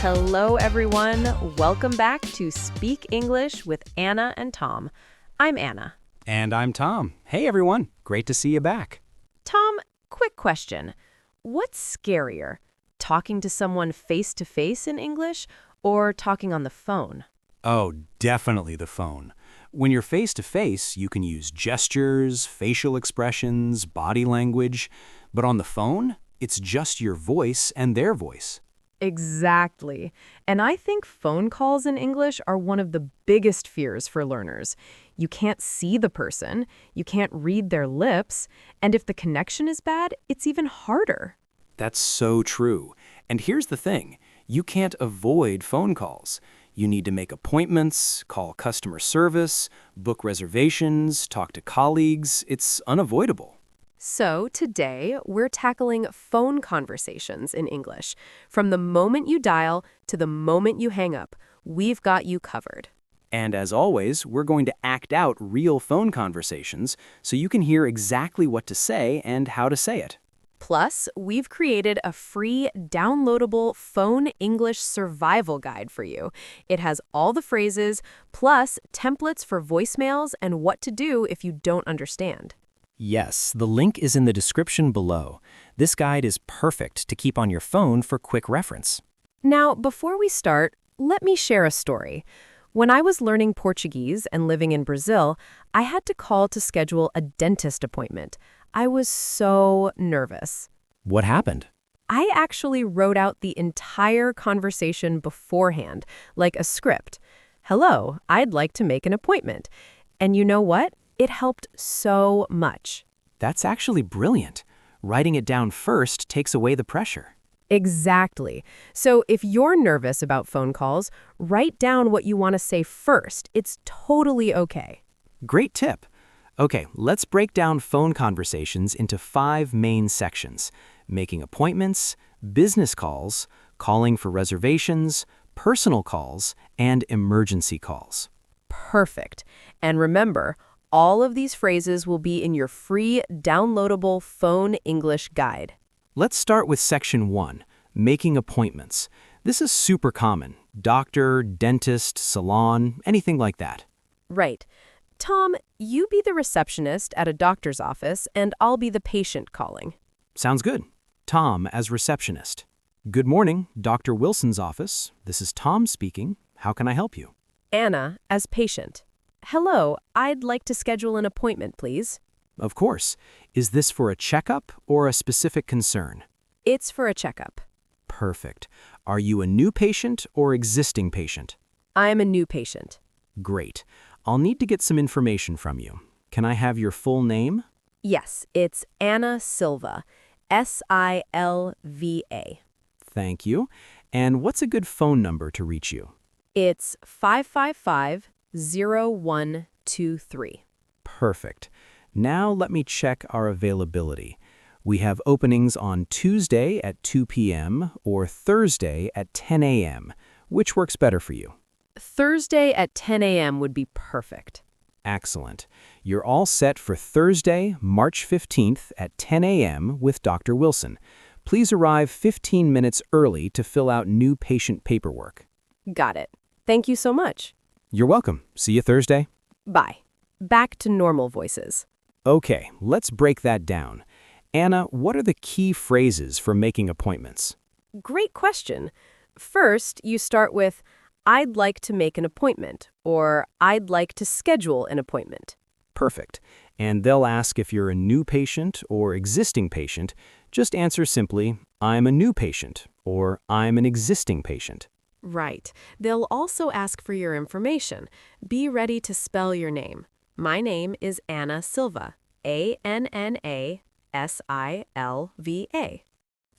Hello, everyone. Welcome back to Speak English with Anna and Tom. I'm Anna. And I'm Tom. Hey, everyone. Great to see you back. Tom, quick question. What's scarier, talking to someone face-to-face in English or talking on the phone? Oh, definitely the phone. When you're face-to-face, you can use gestures, facial expressions, body language. But on the phone, it's just your voice and their voice. Exactly. And I think phone calls in English are one of the biggest fears for learners. You can't see the person, you can't read their lips, and if the connection is bad, it's even harder. That's so true. And here's the thing. You can't avoid phone calls. You need to make appointments, call customer service, book reservations, talk to colleagues. It's unavoidable. So today, we're tackling phone conversations in English. From the moment you dial to the moment you hang up, we've got you covered. And as always, we're going to act out real phone conversations so you can hear exactly what to say and how to say it. Plus, we've created a free, downloadable phone English survival guide for you. It has all the phrases, plus templates for voicemails and what to do if you don't understand. Yes, the link is in the description below. This guide is perfect to keep on your phone for quick reference. Now, before we start, let me share a story. When I was learning Portuguese and living in Brazil, I had to call to schedule a dentist appointment. I was so nervous. What happened? I actually wrote out the entire conversation beforehand, like a script. Hello, I'd like to make an appointment. And you know what? It helped so much. That's actually brilliant. Writing it down first takes away the pressure. Exactly. So if you're nervous about phone calls, write down what you want to say first. It's totally okay. Great tip. Okay, let's break down phone conversations into 5 main sections: making appointments, business calls, calling for reservations, personal calls, and emergency calls. Perfect. And remember, all of these phrases will be in your free downloadable phone English guide. Let's start with section 1, making appointments. This is super common. Doctor, dentist, salon, anything like that. Right. Tom, you be the receptionist at a doctor's office, and I'll be the patient calling. Sounds good. Tom as receptionist. Good morning, Dr. Wilson's office. This is Tom speaking. How can I help you? Anna as patient. Hello, I'd like to schedule an appointment, please. Of course. Is this for a checkup or a specific concern? It's for a checkup. Perfect. Are you a new patient or existing patient? I am a new patient. Great. I'll need to get some information from you. Can I have your full name? Yes, it's Anna Silva. S-I-L-V-A. Thank you. And what's a good phone number to reach you? It's 555-0123. Perfect. Now let me check our availability. We have openings on Tuesday at 2 p.m. or Thursday at 10 a.m. Which works better for you? Thursday at 10 a.m. would be perfect. Excellent. You're all set for Thursday, March 15th at 10 a.m. with Dr. Wilson. Please arrive 15 minutes early to fill out new patient paperwork. Got it. Thank you so much. You're welcome. See you Thursday. Bye. Back to normal voices. Okay, let's break that down. Anna, what are the key phrases for making appointments? Great question. First, you start with, I'd like to make an appointment, or I'd like to schedule an appointment. Perfect. And they'll ask if you're a new patient or existing patient. Just answer simply, I'm a new patient, or I'm an existing patient. Right. They'll also ask for your information. Be ready to spell your name. My name is Anna Silva. A-N-N-A-S-I-L-V-A.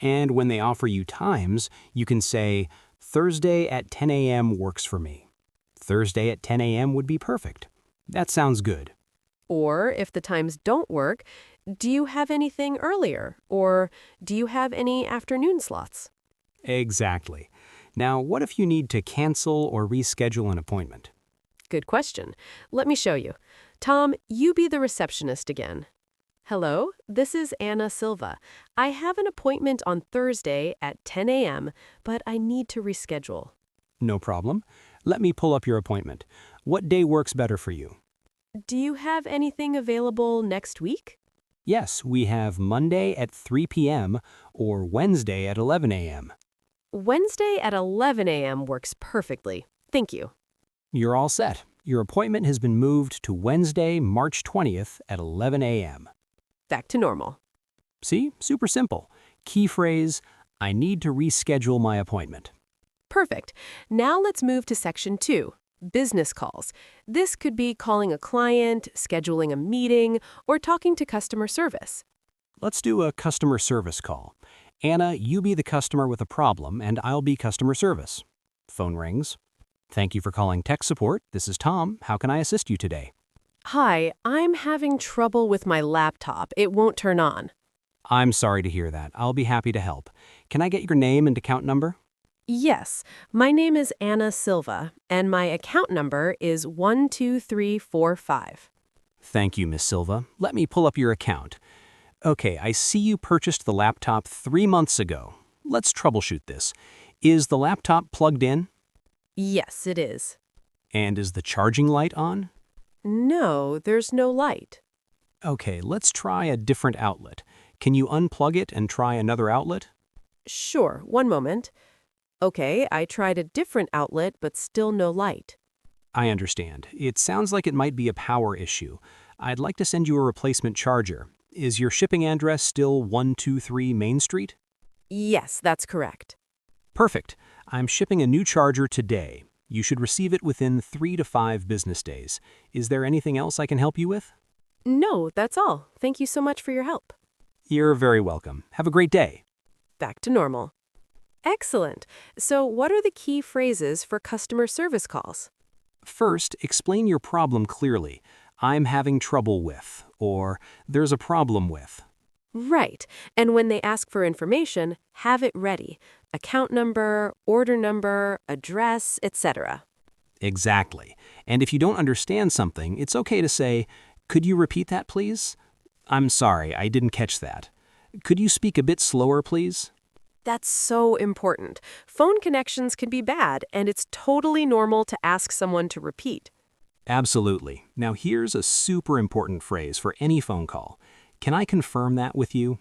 And when they offer you times, you can say, Thursday at 10 a.m. works for me. Thursday at 10 a.m. would be perfect. That sounds good. Or if the times don't work, do you have anything earlier? Or do you have any afternoon slots? Exactly. Now, what if you need to cancel or reschedule an appointment? Good question. Let me show you. Tom, you be the receptionist again. Hello, this is Anna Silva. I have an appointment on Thursday at 10 a.m., but I need to reschedule. No problem. Let me pull up your appointment. What day works better for you? Do you have anything available next week? Yes, we have Monday at 3 p.m. or Wednesday at 11 a.m. Wednesday at 11 a.m. works perfectly. Thank you. You're all set. Your appointment has been moved to Wednesday, March 20th at 11 a.m. Back to normal. See? Super simple. Key phrase, I need to reschedule my appointment. Perfect. Now let's move to section 2, business calls. This could be calling a client, scheduling a meeting, or talking to customer service. Let's do a customer service call. Anna, you be the customer with a problem, and I'll be customer service. Phone rings. Thank you for calling tech support. This is Tom. How can I assist you today? Hi, I'm having trouble with my laptop. It won't turn on. I'm sorry to hear that. I'll be happy to help. Can I get your name and account number? Yes, my name is Anna Silva, and my account number is 12345. Thank you, Miss Silva. Let me pull up your account. Okay, I see you purchased the laptop 3 months ago. Let's troubleshoot this. Is the laptop plugged in? Yes, it is. And is the charging light on? No, there's no light. Okay, let's try a different outlet. Can you unplug it and try another outlet? Sure, one moment. Okay, I tried a different outlet, but still no light. I understand. It sounds like it might be a power issue. I'd like to send you a replacement charger. Is your shipping address still 123 Main Street? Yes, that's correct. Perfect. I'm shipping a new charger today. You should receive it within 3 to 5 business days. Is there anything else I can help you with? No, that's all. Thank you so much for your help. You're very welcome. Have a great day. Back to normal. Excellent. So what are the key phrases for customer service calls? First, explain your problem clearly. I'm having trouble with, or there's a problem with. Right. And when they ask for information, have it ready. Account number, order number, address, etc. Exactly. And if you don't understand something, it's okay to say, could you repeat that, please? I'm sorry, I didn't catch that. Could you speak a bit slower, please? That's so important. Phone connections can be bad, and it's totally normal to ask someone to repeat. Absolutely. Now here's a super important phrase for any phone call. Can I confirm that with you?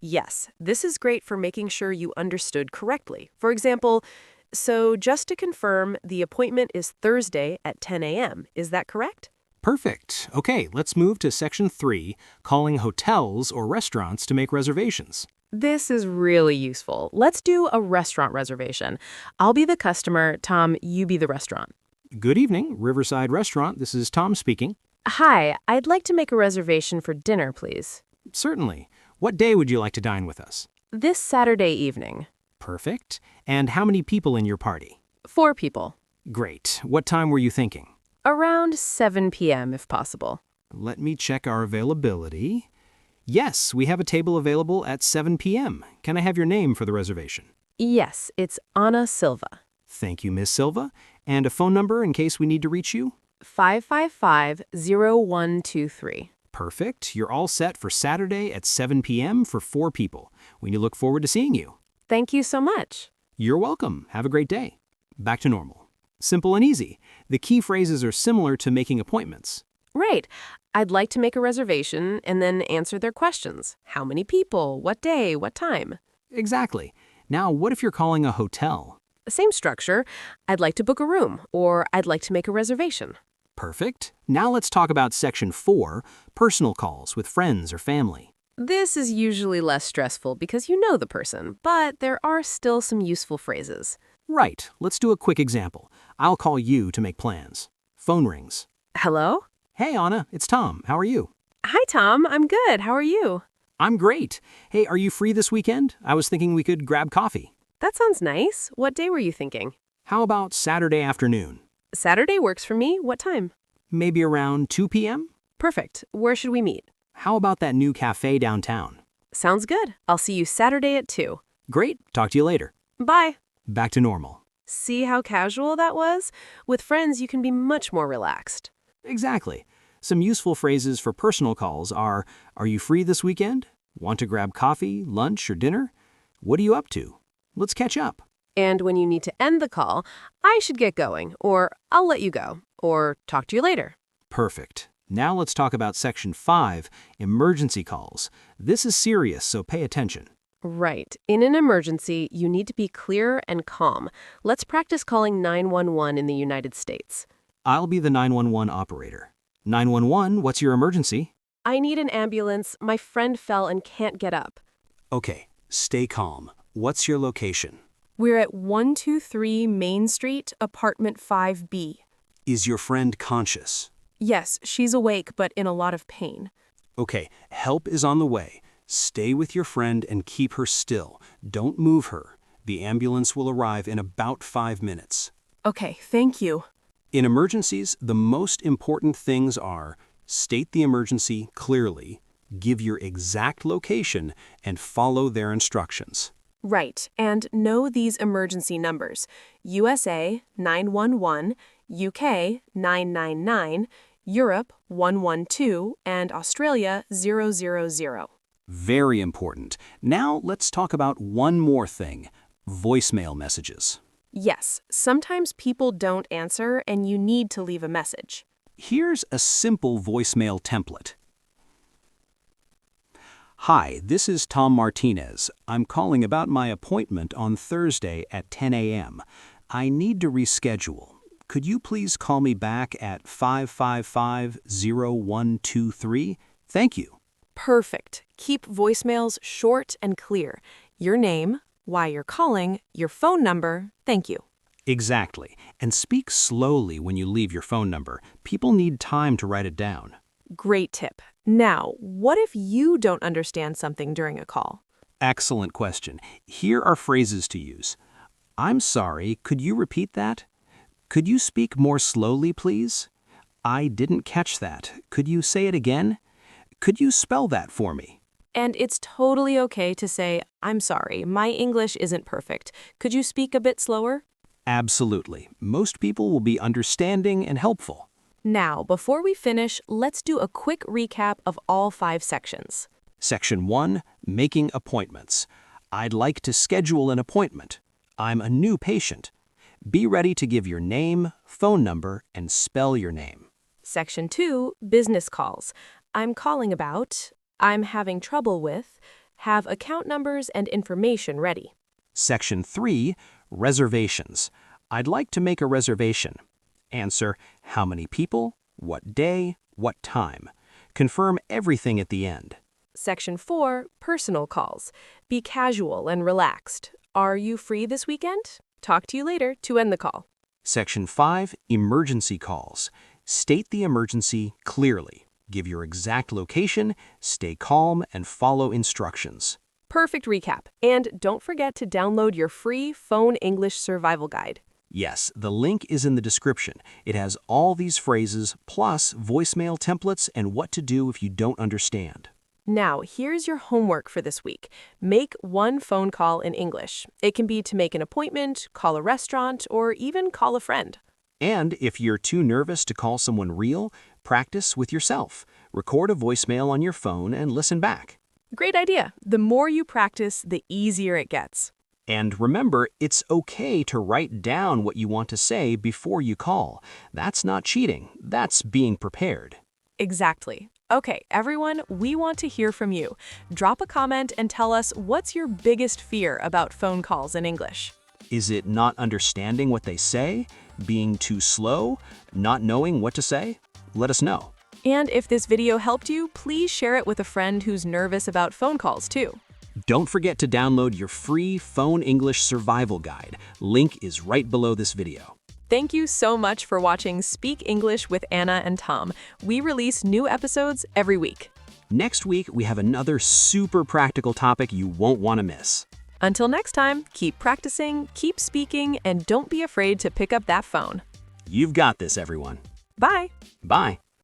Yes, this is great for making sure you understood correctly. For example, so just to confirm, the appointment is Thursday at 10 a.m. Is that correct? Perfect. Okay, let's move to section 3, calling hotels or restaurants to make reservations. This is really useful. Let's do a restaurant reservation. I'll be the customer. Tom, you be the restaurant. Good evening, Riverside Restaurant. This is Tom speaking. Hi, I'd like to make a reservation for dinner, please. Certainly. What day would you like to dine with us? This Saturday evening. Perfect. And how many people in your party? 4 people. Great. What time were you thinking? Around 7 p.m. if possible. Let me check our availability. Yes, we have a table available at 7 p.m. Can I have your name for the reservation? Yes, it's Anna Silva. Thank you, Miss Silva. And a phone number in case we need to reach you? 555-0123. Perfect. You're all set for Saturday at 7 p.m. for 4 people. We look forward to seeing you. Thank you so much. You're welcome. Have a great day. Back to normal. Simple and easy. The key phrases are similar to making appointments. Right. I'd like to make a reservation and then answer their questions. How many people? What day? What time? Exactly. Now, what if you're calling a hotel? Same structure. I'd like to book a room, or I'd like to make a reservation. Perfect. Now let's talk about section 4, personal calls with friends or family. This is usually less stressful because you know the person, but there are still some useful phrases. Right. Let's do a quick example. I'll call you to make plans. Phone rings. Hello? Hey, Anna. It's Tom. How are you? Hi, Tom. I'm good. How are you? I'm great. Hey, are you free this weekend? I was thinking we could grab coffee. That sounds nice. What day were you thinking? How about Saturday afternoon? Saturday works for me. What time? Maybe around 2 p.m.? Perfect. Where should we meet? How about that new cafe downtown? Sounds good. I'll see you Saturday at 2. Great. Talk to you later. Bye. Back to normal. See how casual that was? With friends, you can be much more relaxed. Exactly. Some useful phrases for personal calls are you free this weekend? Want to grab coffee, lunch, or dinner? What are you up to? Let's catch up. And when you need to end the call, I should get going, or I'll let you go, or talk to you later. Perfect. Now let's talk about Section 5, emergency calls. This is serious, so pay attention. Right. In an emergency, you need to be clear and calm. Let's practice calling 911 in the United States. I'll be the 911 operator. 911, what's your emergency? I need an ambulance. My friend fell and can't get up. Okay, stay calm. What's your location? We're at 123 Main Street, apartment 5B. Is your friend conscious? Yes, she's awake, but in a lot of pain. Okay, help is on the way. Stay with your friend and keep her still. Don't move her. The ambulance will arrive in about 5 minutes. Okay, thank you. In emergencies, the most important things are state the emergency clearly, give your exact location, and follow their instructions. Right, and know these emergency numbers. USA 911, UK 999, Europe 112, and Australia 000. Very important. Now let's talk about one more thing, voicemail messages. Yes, sometimes people don't answer and you need to leave a message. Here's a simple voicemail template. Hi, this is Tom Martinez. I'm calling about my appointment on Thursday at 10 a.m. I need to reschedule. Could you please call me back at 555-0123? Thank you. Perfect. Keep voicemails short and clear. Your name, why you're calling, your phone number, thank you. Exactly. And speak slowly when you leave your phone number. People need time to write it down. Great tip. Now, what if you don't understand something during a call? Excellent question. Here are phrases to use. I'm sorry, could you repeat that? Could you speak more slowly, please? I didn't catch that. Could you say it again? Could you spell that for me? And it's totally okay to say, I'm sorry, my English isn't perfect. Could you speak a bit slower? Absolutely. Most people will be understanding and helpful. Now, before we finish, let's do a quick recap of all 5 sections. Section 1, making appointments. I'd like to schedule an appointment. I'm a new patient. Be ready to give your name, phone number, and spell your name. Section 2, business calls. I'm calling about, I'm having trouble with, have account numbers and information ready. Section 3, reservations. I'd like to make a reservation. Answer, how many people, what day, what time. Confirm everything at the end. Section 4, personal calls. Be casual and relaxed. Are you free this weekend? Talk to you later to end the call. Section 5, emergency calls. State the emergency clearly. Give your exact location, stay calm, and follow instructions. Perfect recap. And don't forget to download your free phone English survival guide. Yes, the link is in the description. It has all these phrases, plus voicemail templates and what to do if you don't understand. Now, here's your homework for this week. Make one phone call in English. It can be to make an appointment, call a restaurant, or even call a friend. And if you're too nervous to call someone real, practice with yourself. Record a voicemail on your phone and listen back. Great idea. The more you practice, the easier it gets. And remember, it's okay to write down what you want to say before you call. That's not cheating. That's being prepared. Exactly. Okay, everyone, we want to hear from you. Drop a comment and tell us what's your biggest fear about phone calls in English. Is it not understanding what they say? Being too slow? Not knowing what to say? Let us know. And if this video helped you, please share it with a friend who's nervous about phone calls too. Don't forget to download your free Phone English Survival Guide. Link is right below this video. Thank you so much for watching Speak English with Anna and Tom. We release new episodes every week. Next week, we have another super practical topic you won't want to miss. Until next time, keep practicing, keep speaking, and don't be afraid to pick up that phone. You've got this, everyone. Bye. Bye.